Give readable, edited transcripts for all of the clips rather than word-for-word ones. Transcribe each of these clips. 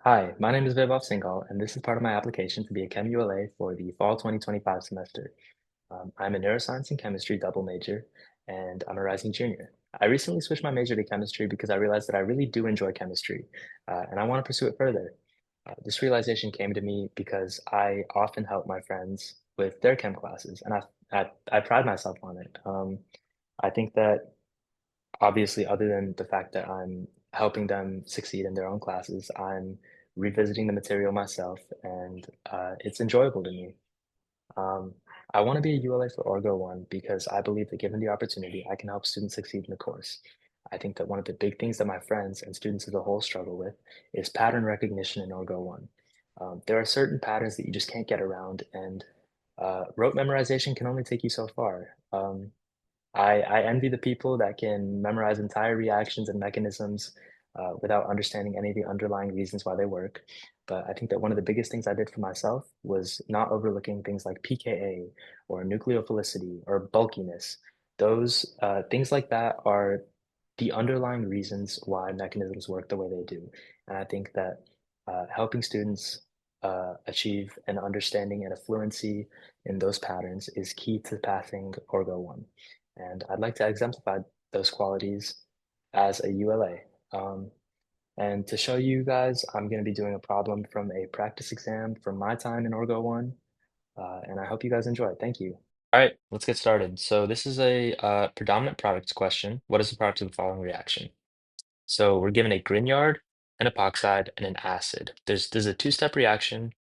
Hi, my name is Vaibhav Singhal, and this is part of my application to be a Chem ULA for the fall 2025 semester. I'm a neuroscience and chemistry double major, and I'm a rising junior. I recently switched my major to chemistry because I realized that I really do enjoy chemistry, and I want to pursue it further. This realization came to me because I often help my friends with their chem classes, and I pride myself on it. I think that obviously, other than the fact that I'm helping them succeed in their own classes, I'm revisiting the material myself, and it's enjoyable to me. Um, I want to be a ULA for Orgo 1 because I believe that given the opportunity, I can help students succeed in the course. I think that one of the big things that my friends and students as a whole struggle with is pattern recognition in Orgo 1. There are certain patterns that you just can't get around, and rote memorization can only take you so far. I envy the people that can memorize entire reactions and mechanisms without understanding any of the underlying reasons why they work. But I think that one of the biggest things I did for myself was not overlooking things like pKa or nucleophilicity or bulkiness. Those things like that are the underlying reasons why mechanisms work the way they do. And I think that helping students achieve an understanding and a fluency in those patterns is key to passing Orgo 1. And I'd like to exemplify those qualities as a ULA. And to show you guys, I'm going to be doing a problem from a practice exam from my time in Orgo 1, and I hope you guys enjoy it. Thank you. All right, let's get started. So this is a predominant products question. What is the product of the following reaction? So we're given a Grignard, an epoxide, and an acid. There's a two-step reaction,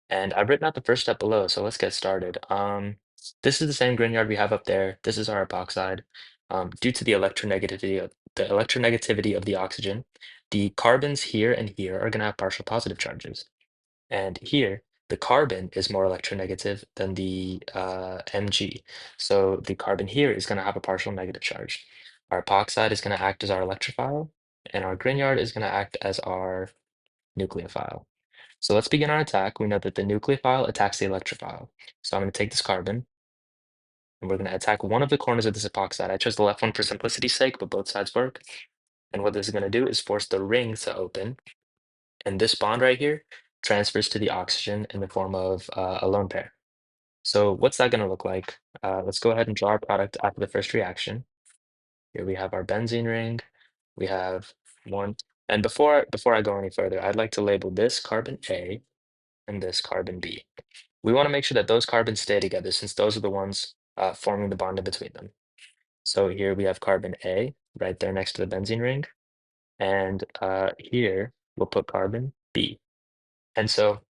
and I've written out the first step below, so let's get started. This is the same Grignard we have up there. This is our epoxide. Due to the electronegativity of the oxygen, the carbons here and here are going to have partial positive charges. And here, the carbon is more electronegative than the Mg. So the carbon here is going to have a partial negative charge. Our epoxide is going to act as our electrophile, and our Grignard is going to act as our nucleophile. So let's begin our attack. We know that the nucleophile attacks the electrophile. So I'm going to take this carbon, and we're going to attack one of the corners of this epoxide. I chose the left one for simplicity's sake, but both sides work. And what this is going to do is force the ring to open, and this bond right here transfers to the oxygen in the form of a lone pair. So what's that going to look like? Let's go ahead and draw our product after the first reaction. Here we have our benzene ring. We have one. And before I go any further, I'd like to label this carbon A and this carbon B. We want to make sure that those carbons stay together since those are the ones forming the bond in between them. So here we have carbon A right there next to the benzene ring. And here we'll put carbon B. And so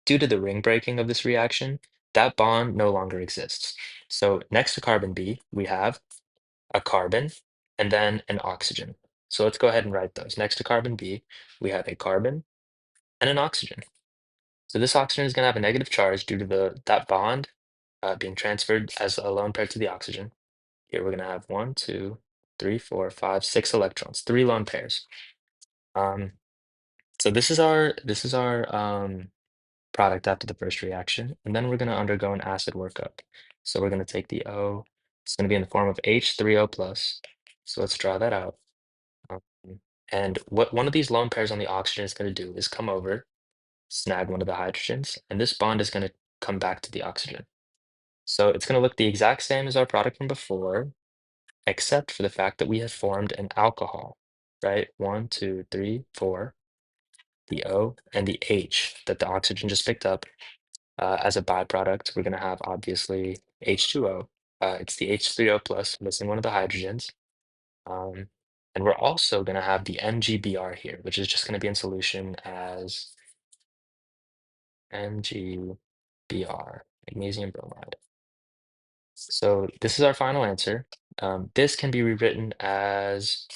due to the ring breaking of this reaction, that bond no longer exists. So next to carbon B, we have a carbon and then an oxygen. So let's go ahead and write those. Next to carbon B, we have a carbon and an oxygen. So this oxygen is going to have a negative charge due to that bond being transferred as a lone pair to the oxygen. Here we're going to have one, two, three, four, five, six electrons, three lone pairs. Um, so this is our product after the first reaction, and then we're going to undergo an acid workup. So we're going to take the O. It's going to be in the form of H3O plus. So let's draw that out. Um, and what one of these lone pairs on the oxygen is going to do is come over, snag one of the hydrogens, and this bond is going to come back to the oxygen. So it's going to look the exact same as our product from before, except for the fact that we have formed an alcohol, right? One, two, three, four, the O and the H that the oxygen just picked up. As a byproduct, we're going to have obviously H2O. It's the H3O plus missing one of the hydrogens. Um, and we're also going to have the MgBr here, which is just going to be in solution as MgBr, magnesium bromide. So this is our final answer. This can be rewritten as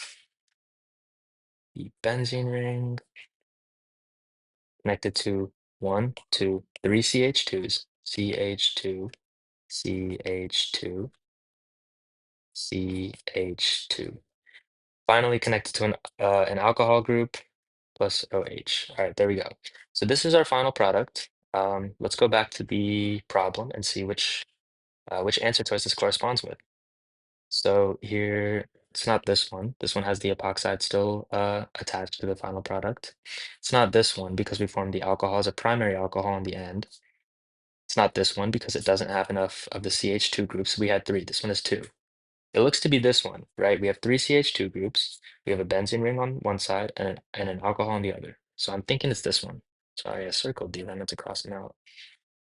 the benzene ring connected to one, two, three CH2s, CH2, CH2, CH2. Finally connected to an alcohol group plus OH. All right, there we go. So this is our final product. Let's go back to the problem and see which answer choice this corresponds with. So here It's not this one. This one has the epoxide still attached to the final product. It's not this one because we formed the alcohol as a primary alcohol in the end. It's not this one because it doesn't have enough of the CH2 groups. We had three. This one is two. It looks to be this one, right? We have three CH2 groups. We have a benzene ring on one side and an alcohol on the other. So I'm thinking it's this one. Sorry, I circled D, I meant to cross it out.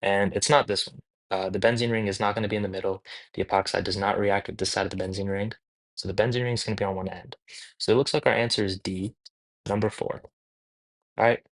And it's not this one. The benzene ring is not going to be in the middle. The epoxide does not react with this side of the benzene ring. So the benzene ring is going to be on one end. So it looks like our answer is D, number 4. All right.